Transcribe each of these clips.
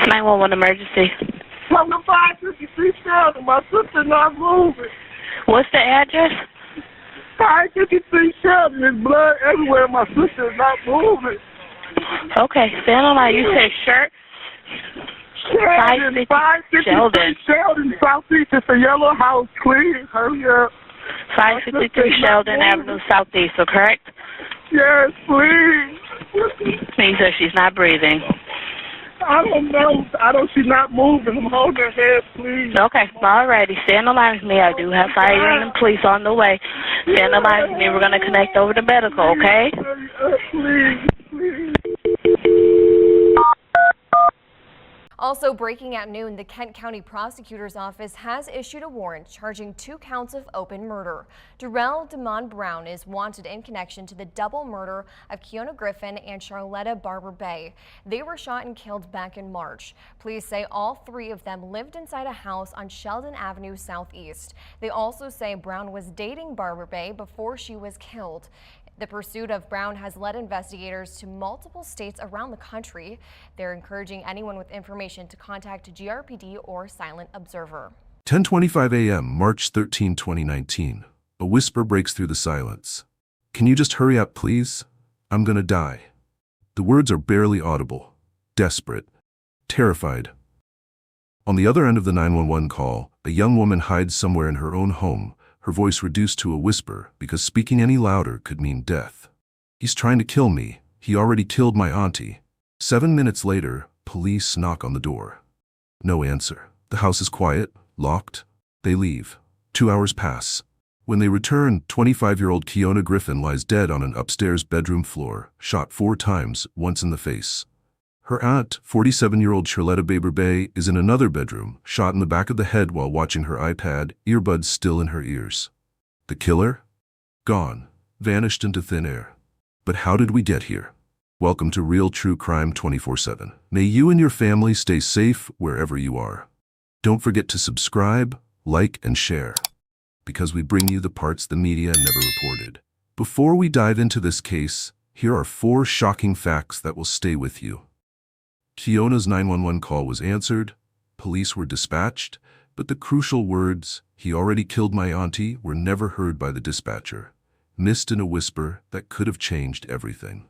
911 emergency. From the 553 Sheldon, my sister not moving. What's the address? 553 Sheldon, there's blood everywhere. My sister is not moving. Okay, stand on line. You said shirt? Sheldon, 553 Sheldon, Southeast. It's a yellow house, please. Hurry up. 553 Sheldon Avenue, Southeast, so correct? Yes, please. He says she's not breathing. I don't know. She's not moving. I'm holding her head, please. Okay, all righty. Stand on line with me. I do have fire and police on the way. Stand on line with me. We're going to connect over to medical, okay? Please, please. Also breaking at noon, the Kent County Prosecutor's Office has issued a warrant charging 2 counts of open murder. Darrell Demond Brown is wanted in connection to the double murder of Keyona Griffin and Charlotta Barber Bay. They were shot and killed back in March. Police say all 3 of them lived inside a house on Sheldon Avenue Southeast. They also say Brown was dating Barber Bay before she was killed. The pursuit of Brown has led investigators to multiple states around the country. They're encouraging anyone with information to contact GRPD or Silent Observer. 10:25 a.m., March 13, 2019. A whisper breaks through the silence. "Can you just hurry up, please? I'm gonna die." The words are barely audible, desperate, terrified. On the other end of the 911 call, a young woman hides somewhere in her own home, her voice reduced to a whisper because speaking any louder could mean death. "He's trying to kill me. He already killed my auntie." 7 minutes later, police knock on the door. No answer. The house is quiet, locked. They leave. 2 hours pass. When they return, 25-year-old Keyona Griffin lies dead on an upstairs bedroom floor, shot 4 times, once in the face. Her aunt, 47-year-old Charlotta Barber Bay, is in another bedroom, shot in the back of the head while watching her iPad, earbuds still in her ears. The killer? Gone. Vanished into thin air. But how did we get here? Welcome to Real True Crime 24/7. May you and your family stay safe wherever you are. Don't forget to subscribe, like, and share, because we bring you the parts the media never reported. Before we dive into this case, here are 4 shocking facts that will stay with you. Keyona's 911 call was answered, police were dispatched, but the crucial words, "He already killed my auntie," were never heard by the dispatcher, missed in a whisper that could have changed everything.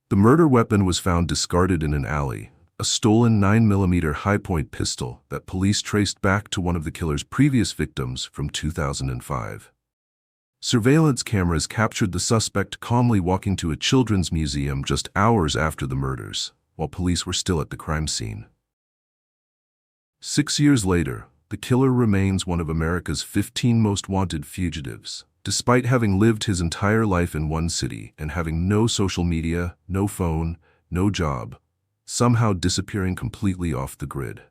The murder weapon was found discarded in an alley, a stolen 9mm high-point pistol that police traced back to one of the killer's previous victims from 2005. Surveillance cameras captured the suspect calmly walking to a children's museum just hours after the murders, while police were still at the crime scene. 6 years later, the killer remains one of America's 15 most wanted fugitives, despite having lived his entire life in one city and having no social media, no phone, no job, somehow disappearing completely off the grid.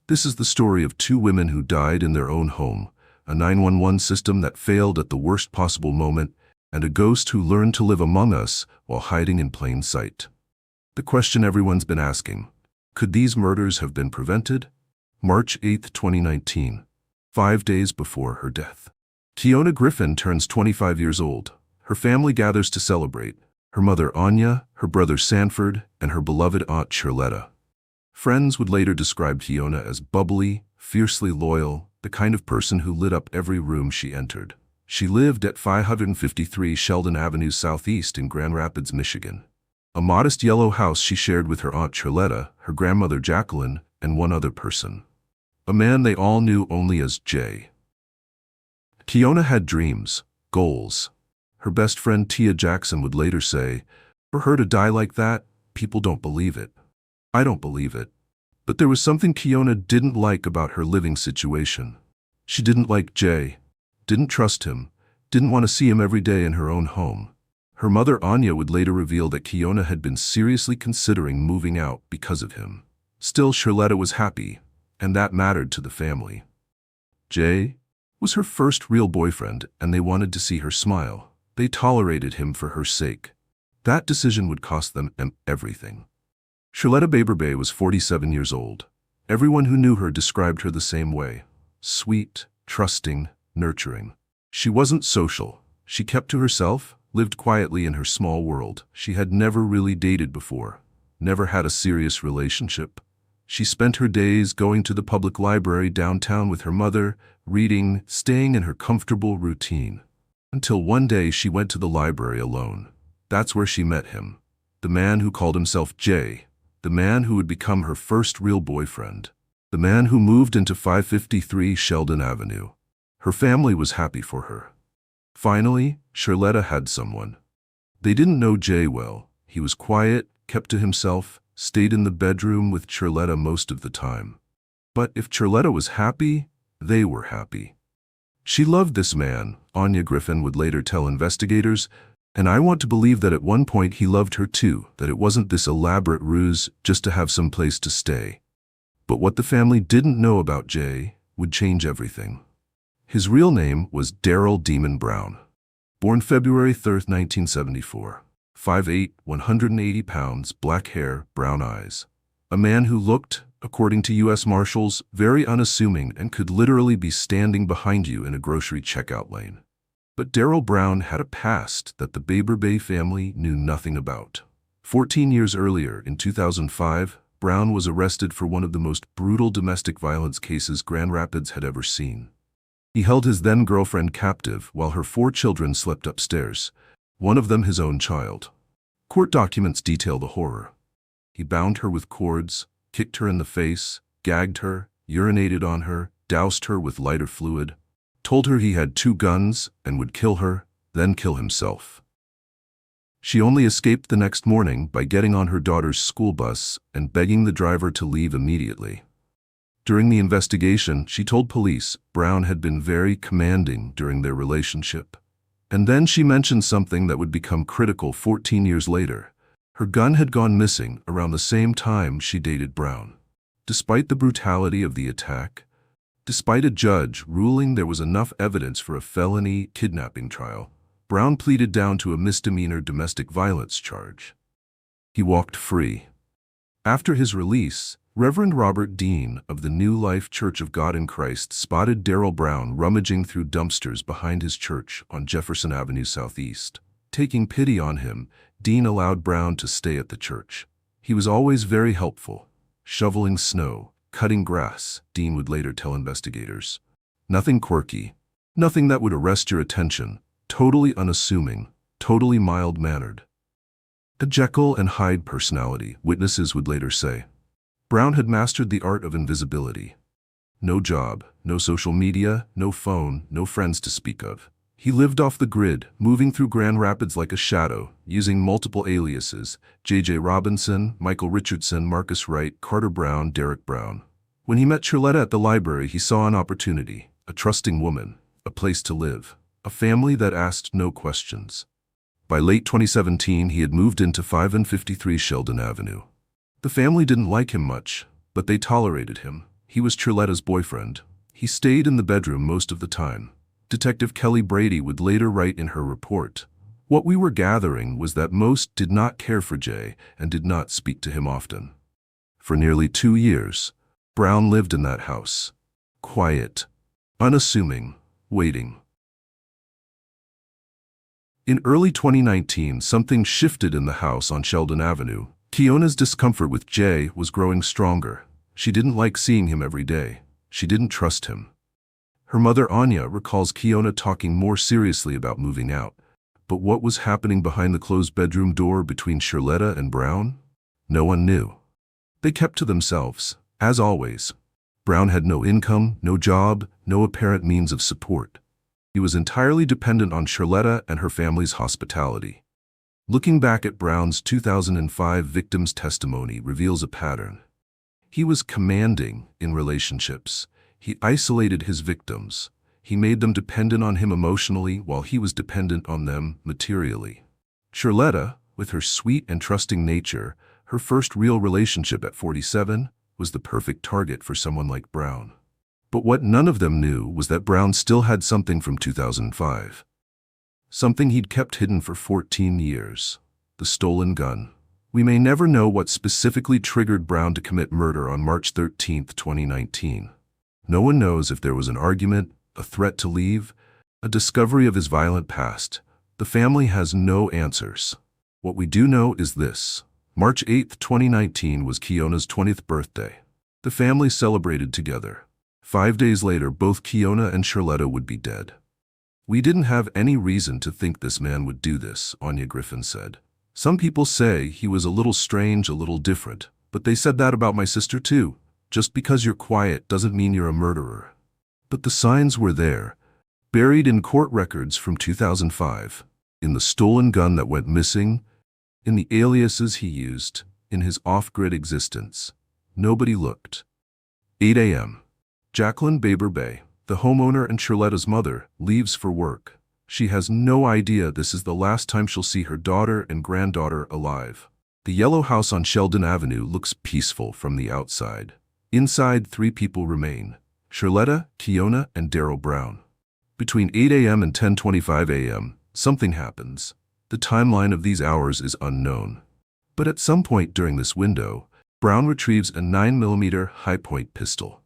This is the story of 2 women who died in their own home, a 911 system that failed at the worst possible moment, and a ghost who learned to live among us while hiding in plain sight. The question everyone's been asking: could these murders have been prevented? March 8, 2019, 5 days before her death. Keyona Griffin turns 25 years old. Her family gathers to celebrate. Her mother Anya, her brother Sanford, and her beloved aunt Charlotta. Friends would later describe Keyona as bubbly, fiercely loyal, the kind of person who lit up every room she entered. She lived at 553 Sheldon Avenue Southeast in Grand Rapids, Michigan. A modest yellow house she shared with her aunt Charlotta, her grandmother Jacqueline, and one other person. A man they all knew only as Jay. Keyona had dreams, goals. Her best friend Tia Jackson would later say, "For her to die like that, people don't believe it. I don't believe it." But there was something Keyona didn't like about her living situation. She didn't like Jay, didn't trust him, didn't want to see him every day in her own home. Her mother Anya would later reveal that Keyona had been seriously considering moving out because of him. Still, Charlotta was happy, and that mattered to the family. Jay was her first real boyfriend, and they wanted to see her smile. They tolerated him for her sake. That decision would cost them everything. Charlotta Barber Bay was 47 years old. Everyone who knew her described her the same way: sweet, trusting, nurturing. She wasn't social. She kept to herself, lived quietly in her small world. She had never really dated before, never had a serious relationship, She spent her days going to the public library downtown with her mother, reading, staying in her comfortable routine. Until one day she went to the library alone. That's where she met him. The man who called himself Jay. The man who would become her first real boyfriend. The man who moved into 553 Sheldon Avenue. Her family was happy for her. Finally, Charlotta had someone. They didn't know Jay well. He was quiet, kept to himself, stayed in the bedroom with Charlotta most of the time. But if Charlotta was happy, they were happy. She loved this man, Keyona Griffin would later tell investigators, and I want to believe that at one point he loved her too, that it wasn't this elaborate ruse just to have some place to stay. But what the family didn't know about Jay would change everything. His real name was Daryl Demon Brown. Born February 3, 1974. 5'8", 180 pounds, black hair, brown eyes. A man who looked, according to U.S. Marshals, very unassuming and could literally be standing behind you in a grocery checkout lane. But Daryl Brown had a past that the Baber Bay family knew nothing about. 14 years earlier, in 2005, Brown was arrested for one of the most brutal domestic violence cases Grand Rapids had ever seen. He held his then-girlfriend captive while her 4 children slept upstairs, one of them his own child. Court documents detail the horror. He bound her with cords, kicked her in the face, gagged her, urinated on her, doused her with lighter fluid, told her he had 2 guns and would kill her, then kill himself. She only escaped the next morning by getting on her daughter's school bus and begging the driver to leave immediately. During the investigation, she told police Brown had been very commanding during their relationship. And then she mentioned something that would become critical 14 years later. Her gun had gone missing around the same time she dated Brown. Despite the brutality of the attack, despite a judge ruling there was enough evidence for a felony kidnapping trial, Brown pleaded down to a misdemeanor domestic violence charge. He walked free. After his release, Reverend Robert Dean of the New Life Church of God in Christ spotted Daryl Brown rummaging through dumpsters behind his church on Jefferson Avenue Southeast. Taking pity on him, Dean allowed Brown to stay at the church. He was always very helpful, shoveling snow, cutting grass, Dean would later tell investigators. Nothing quirky, nothing that would arrest your attention, totally unassuming, totally mild-mannered. A Jekyll and Hyde personality, witnesses would later say. Brown had mastered the art of invisibility. No job, no social media, no phone, no friends to speak of. He lived off the grid, moving through Grand Rapids like a shadow, using multiple aliases: J.J. Robinson, Michael Richardson, Marcus Wright, Carter Brown, Derek Brown. When he met Charlotta at the library, he saw an opportunity, a trusting woman, a place to live, a family that asked no questions. By late 2017, he had moved into 553 Sheldon Avenue. The family didn't like him much, but they tolerated him. He was Charlotta's boyfriend. He stayed in the bedroom most of the time. Detective Kelly Brady would later write in her report, "What we were gathering was that most did not care for Jay and did not speak to him often." For nearly 2 years, Brown lived in that house. Quiet, unassuming, waiting. In early 2019, something shifted in the house on Sheldon Avenue. Keyona's discomfort with Jay was growing stronger. She didn't like seeing him every day. She didn't trust him. Her mother, Anya, recalls Keyona talking more seriously about moving out. But what was happening behind the closed bedroom door between Charlotta and Brown? No one knew. They kept to themselves, as always. Brown had no income, no job, no apparent means of support. He was entirely dependent on Charlotta and her family's hospitality. Looking back at Brown's 2005 victim's testimony reveals a pattern. He was commanding in relationships. He isolated his victims. He made them dependent on him emotionally while he was dependent on them materially. Charlotta, with her sweet and trusting nature, her first real relationship at 47, was the perfect target for someone like Brown. But what none of them knew was that Brown still had something from 2005. Something he'd kept hidden for 14 years. The stolen gun. We may never know what specifically triggered Brown to commit murder on March 13, 2019. No one knows if there was an argument, a threat to leave, a discovery of his violent past. The family has no answers. What we do know is this. March 8, 2019 was Keyona's 20th birthday. The family celebrated together. 5 days later, both Keyona and Charlotta would be dead. "We didn't have any reason to think this man would do this," Keyona Griffin said. "Some people say he was a little strange, a little different, but they said that about my sister too. Just because you're quiet doesn't mean you're a murderer." But the signs were there, buried in court records from 2005, in the stolen gun that went missing, in the aliases he used, in his off-grid existence. Nobody looked. 8 a.m. Jacqueline Baber Bay, the homeowner and Charlotta's mother, leaves for work. She has no idea this is the last time she'll see her daughter and granddaughter alive. The yellow house on Sheldon Avenue looks peaceful from the outside. Inside, 3 people remain: Charlotta, Keyona, and Daryl Brown. Between 8 a.m. and 10:25 a.m., something happens. The timeline of these hours is unknown. But at some point during this window, Brown retrieves a 9mm high-point pistol.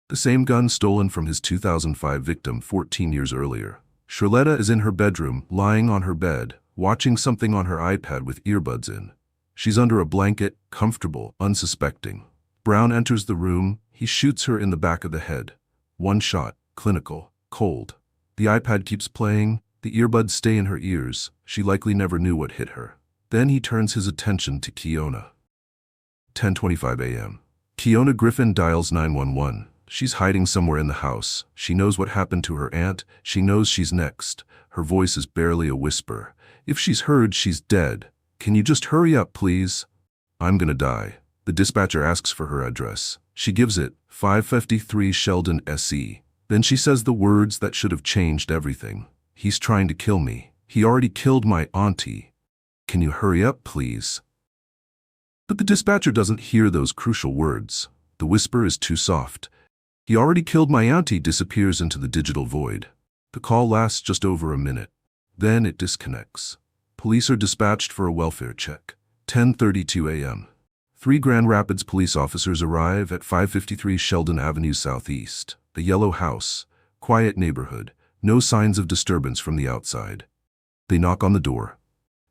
The same gun stolen from his 2005 victim 14 years earlier. Charlotta is in her bedroom, lying on her bed, watching something on her iPad with earbuds in. She's under a blanket, comfortable, unsuspecting. Brown enters the room. He shoots her in the back of the head. One shot, clinical, cold. The iPad keeps playing. The earbuds stay in her ears. She likely never knew what hit her. Then he turns his attention to Keyona. 10:25 a.m. Keyona Griffin dials 911. She's hiding somewhere in the house. She knows what happened to her aunt. She knows she's next. Her voice is barely a whisper. If she's heard, she's dead. "Can you just hurry up, please? I'm gonna die." The dispatcher asks for her address. She gives it, 553 Sheldon SE. Then she says the words that should have changed everything. "He's trying to kill me. He already killed my auntie. Can you hurry up, please?" But the dispatcher doesn't hear those crucial words. The whisper is too soft. "He already killed my auntie" disappears into the digital void. The call lasts just over a minute. Then it disconnects. Police are dispatched for a welfare check. 10:32 a.m. 3 Grand Rapids police officers arrive at 553 Sheldon Avenue Southeast, the yellow house, quiet neighborhood, no signs of disturbance from the outside. They knock on the door.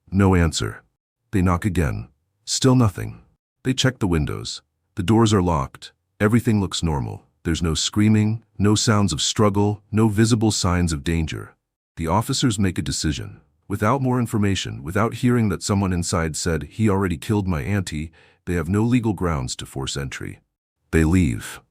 No answer. They knock again. Still nothing. They check the windows. The doors are locked. Everything looks normal. There's no screaming, no sounds of struggle, no visible signs of danger. The officers make a decision. Without more information, without hearing that someone inside said, "He already killed my auntie," they have no legal grounds to force entry. They leave.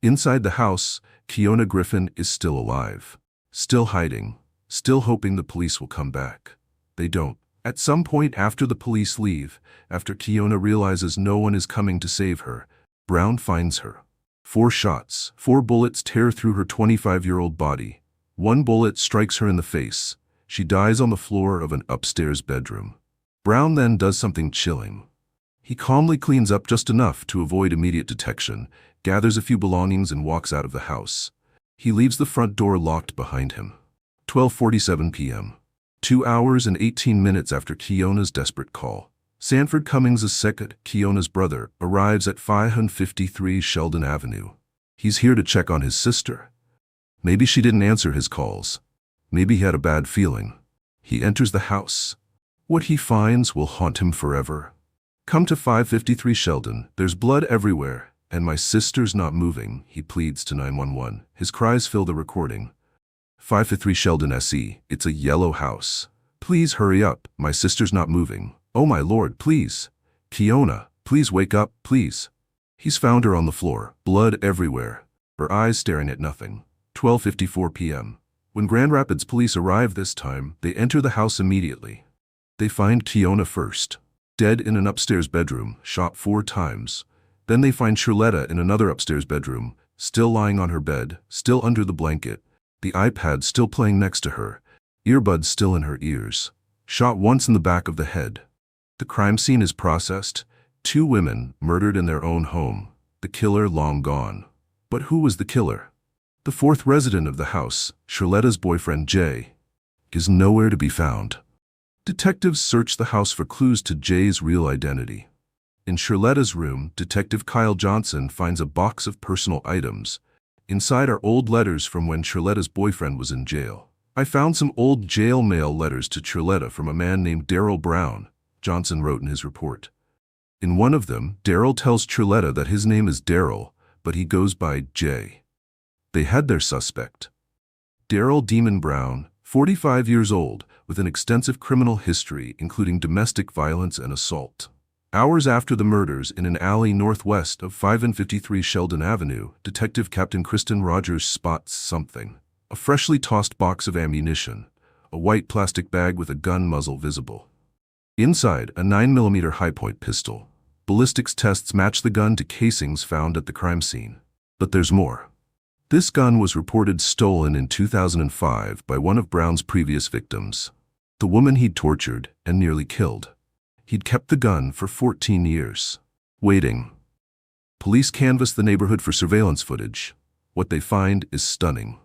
Inside the house, Keyona Griffin is still alive. Still hiding. Still hoping the police will come back. They don't. At some point after the police leave, after Keyona realizes no one is coming to save her, Brown finds her. 4 shots, 4 bullets tear through her 25-year-old body. 1 bullet strikes her in the face. She dies on the floor of an upstairs bedroom. Brown then does something chilling. He calmly cleans up just enough to avoid immediate detection, gathers a few belongings and walks out of the house. He leaves the front door locked behind him. 12:47 p.m. 2 hours and 18 minutes after Keyona's desperate call, Sanford Cummings II, Keyona's brother, arrives at 553 Sheldon Avenue. He's here to check on his sister. Maybe she didn't answer his calls. Maybe he had a bad feeling. He enters the house. What he finds will haunt him forever. "Come to 553 Sheldon. There's blood everywhere, and my sister's not moving," he pleads to 911. His cries fill the recording. 553 Sheldon SE. "It's a yellow house. Please hurry up. My sister's not moving. Oh my lord, please. Keyona, please wake up, please." He's found her on the floor, blood everywhere, her eyes staring at nothing. 12:54 p.m. When Grand Rapids police arrive this time, they enter the house immediately. They find Keyona first, dead in an upstairs bedroom, shot 4 times. Then they find Charlotta in another upstairs bedroom, still lying on her bed, still under the blanket, the iPad still playing next to her, earbuds still in her ears, shot once in the back of the head. The crime scene is processed. 2 women murdered in their own home, the killer long gone. But who was the killer? The 4th resident of the house, Charlotta's boyfriend Jay, is nowhere to be found. Detectives search the house for clues to Jay's real identity. In Charlotta's room, Detective Kyle Johnson finds a box of personal items. Inside are old letters from when Charlotta's boyfriend was in jail. "I found some old jail mail letters to Charlotta from a man named Daryl Brown," Johnson wrote in his report. In one of them, Daryl tells Truletta that his name is Daryl, but he goes by Jay. They had their suspect. Daryl Demon Brown, 45 years old, with an extensive criminal history including domestic violence and assault. Hours after the murders in an alley northwest of 5 and 53 Sheldon Avenue, Detective Captain Kristen Rogers spots something. A freshly tossed box of ammunition, a white plastic bag with a gun muzzle visible. Inside, a 9mm high-point pistol. Ballistics tests match the gun to casings found at the crime scene. But there's more. This gun was reported stolen in 2005 by one of Brown's previous victims, the woman he'd tortured and nearly killed. He'd kept the gun for 14 years. Waiting. Police canvass the neighborhood for surveillance footage. What they find is stunning.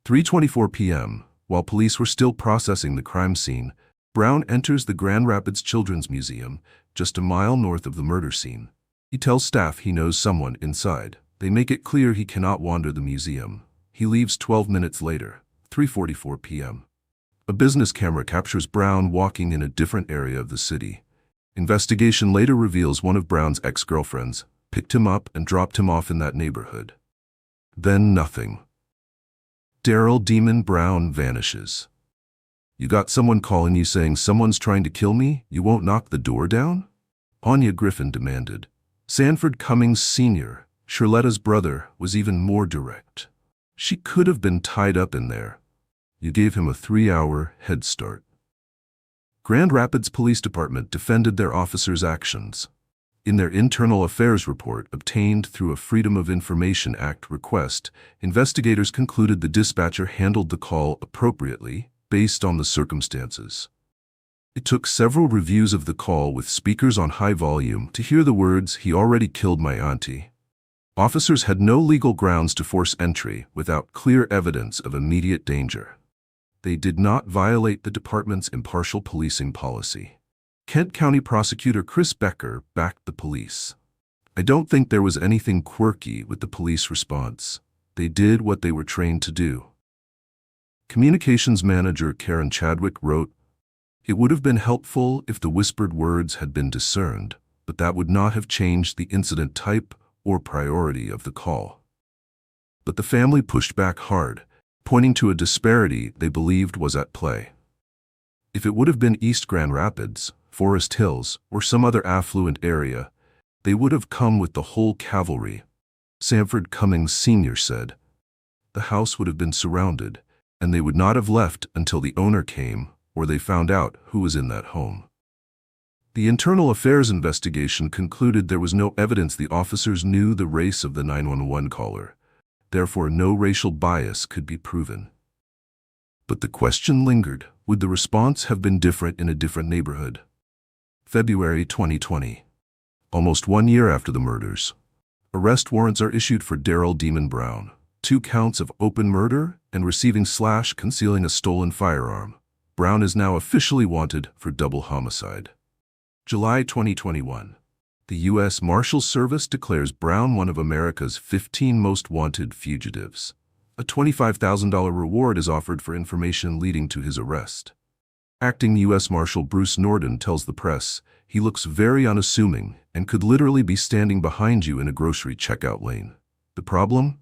3:24 p.m., while police were still processing the crime scene, Brown enters the Grand Rapids Children's Museum, just a mile north of the murder scene. He tells staff he knows someone inside. They make it clear he cannot wander the museum. He leaves 12 minutes later, 3:44 p.m. A business camera captures Brown walking in a different area of the city. Investigation later reveals one of Brown's ex-girlfriends picked him up and dropped him off in that neighborhood. Then nothing. Daryl Demon Brown vanishes. You got someone calling you saying someone's trying to kill me? You won't knock the door down? Keyona Griffin demanded. Sanford Cummings Sr., Charletta's brother, was even more direct. She could have been tied up in there. You gave him a 3-hour head start. Grand Rapids Police Department defended their officers' actions. In their internal affairs report obtained through a Freedom of Information Act request, investigators concluded the dispatcher handled the call appropriately based on the circumstances. It took several reviews of the call with speakers on high volume to hear the words, "He already killed my auntie." Officers had no legal grounds to force entry without clear evidence of immediate danger. They did not violate the department's impartial policing policy. Kent County Prosecutor Chris Becker backed the police. I don't think there was anything quirky with the police response. They did what they were trained to do. Communications manager Karen Chadwick wrote, "It would have been helpful if the whispered words had been discerned, but that would not have changed the incident type or priority of the call." But the family pushed back hard, pointing to a disparity they believed was at play. If it would have been East Grand Rapids, Forest Hills, or some other affluent area, they would have come with the whole cavalry. Sanford Cummings Sr. said, "The house would have been surrounded, and they would not have left until the owner came or they found out who was in that home." The internal affairs investigation concluded there was no evidence the officers knew the race of the 911 caller. Therefore, no racial bias could be proven. But the question lingered, would the response have been different in a different neighborhood? February 2020. Almost 1 year after the murders. Arrest warrants are issued for Daryl Demon Brown, 2 counts of open murder and receiving/concealing a stolen firearm. Brown is now officially wanted for double homicide. July 2021. The U.S. Marshals Service declares Brown one of America's 15 most wanted fugitives. A $25,000 reward is offered for information leading to his arrest. Acting U.S. Marshal Bruce Norden tells the press, "He looks very unassuming and could literally be standing behind you in a grocery checkout lane." The problem?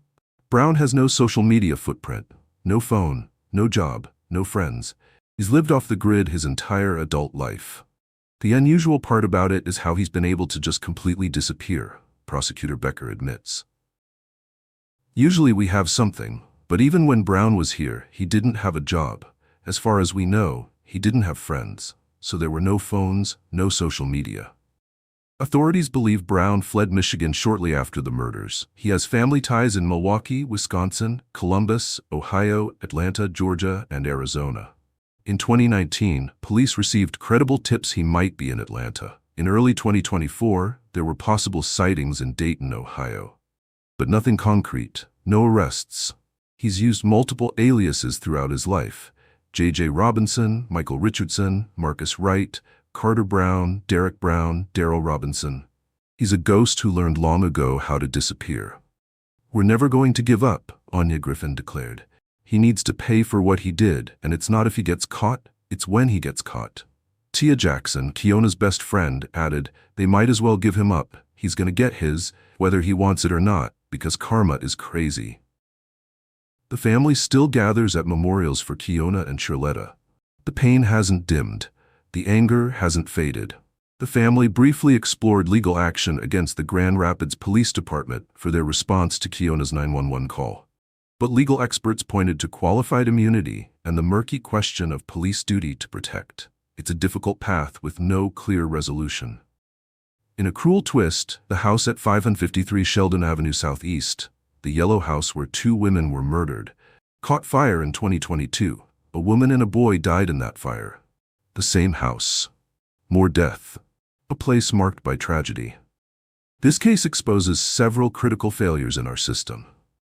Brown has no social media footprint, no phone, no job, no friends. He's lived off the grid his entire adult life. The unusual part about it is how he's been able to just completely disappear, Prosecutor Becker admits. Usually we have something, but even when Brown was here, he didn't have a job. As far as we know, he didn't have friends, so there were no phones, no social media. Authorities believe Brown fled Michigan shortly after the murders. He has family ties in Milwaukee, Wisconsin, Columbus, Ohio, Atlanta, Georgia, and Arizona. In 2019, police received credible tips he might be in Atlanta. In early 2024, there were possible sightings in Dayton, Ohio. But nothing concrete, no arrests. He's used multiple aliases throughout his life. J.J. Robinson, Michael Richardson, Marcus Wright, Carter Brown, Derek Brown, Daryl Robinson. He's a ghost who learned long ago how to disappear. "We're never going to give up," Keyona Griffin declared. "He needs to pay for what he did, and it's not if he gets caught, it's when he gets caught." Tia Jackson, Keyona's best friend, added, "They might as well give him up. He's gonna get his, whether he wants it or not, because karma is crazy." The family still gathers at memorials for Keyona and Charletta. The pain hasn't dimmed. The anger hasn't faded. The family briefly explored legal action against the Grand Rapids Police Department for their response to Keyona's 911 call. But legal experts pointed to qualified immunity and the murky question of police duty to protect. It's a difficult path with no clear resolution. In a cruel twist, the house at 553 Sheldon Avenue Southeast, the yellow house where 2 women were murdered, caught fire in 2022. A woman and a boy died in that fire. The same house. More death. A place marked by tragedy. This case exposes several critical failures in our system.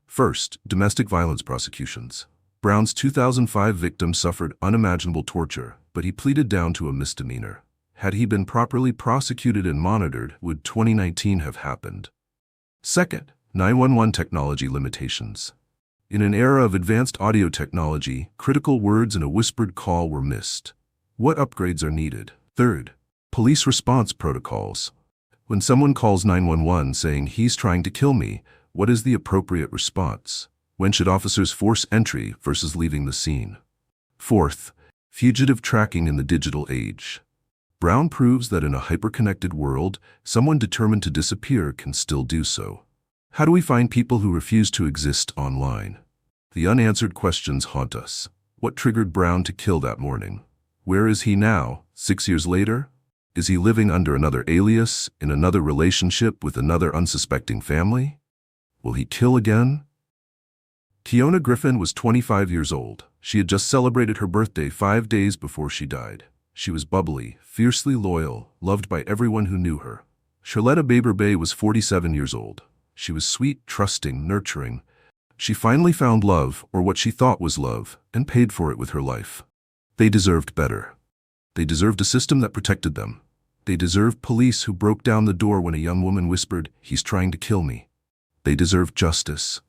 First, domestic violence prosecutions. Brown's 2005 victim suffered unimaginable torture, but he pleaded down to a misdemeanor. Had he been properly prosecuted and monitored, would 2019 have happened? Second, 911 technology limitations. In an era of advanced audio technology, critical words in a whispered call were missed. What upgrades are needed? Third, police response protocols. When someone calls 911 saying he's trying to kill me, what is the appropriate response? When should officers force entry versus leaving the scene? Fourth, fugitive tracking in the digital age. Brown proves that in a hyper-connected world, someone determined to disappear can still do so. How do we find people who refuse to exist online? The unanswered questions haunt us. What triggered Brown to kill that morning? Where is he now, 6 years later? Is he living under another alias, in another relationship with another unsuspecting family? Will he kill again? Keyona Griffin was 25 years old. She had just celebrated her birthday 5 days before she died. She was bubbly, fiercely loyal, loved by everyone who knew her. Charletta Baber was 47 years old. She was sweet, trusting, nurturing. She finally found love, or what she thought was love, and paid for it with her life. They deserved better. They deserved a system that protected them. They deserved police who broke down the door when a young woman whispered, "He's trying to kill me." They deserved justice.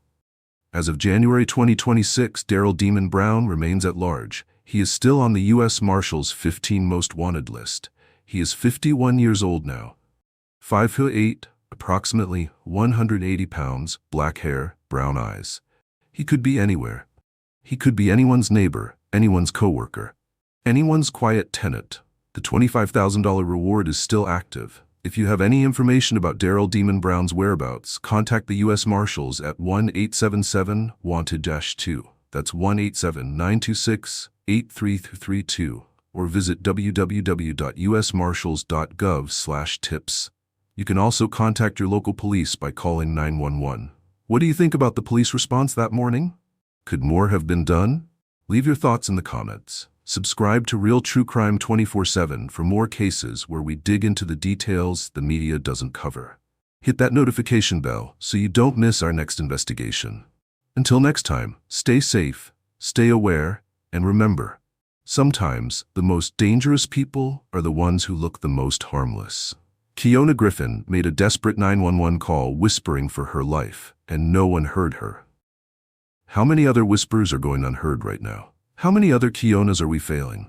As of January 2026, Daryl Demon Brown remains at large. He is still on the U.S. Marshals 15 Most Wanted list. He is 51 years old now. 5'8", approximately 180 pounds, black hair, brown eyes. He could be anywhere. He could be anyone's neighbor, anyone's coworker, anyone's quiet tenant. The $25,000 reward is still active. If you have any information about Daryl Demon Brown's whereabouts, contact the U.S. Marshals at 1-877-WANTED-2. That's 1-877-926-8332, or visit www.usmarshals.gov/tips. You can also contact your local police by calling 911. What do you think about the police response that morning? Could more have been done? Leave your thoughts in the comments. Subscribe to Real True Crime 24/7 for more cases where we dig into the details the media doesn't cover. Hit that notification bell so you don't miss our next investigation. Until next time, stay safe, stay aware, and remember, sometimes the most dangerous people are the ones who look the most harmless. Keyona Griffin made a desperate 911 call whispering for her life, and no one heard her. How many other whispers are going unheard right now? How many other Keyonas are we failing?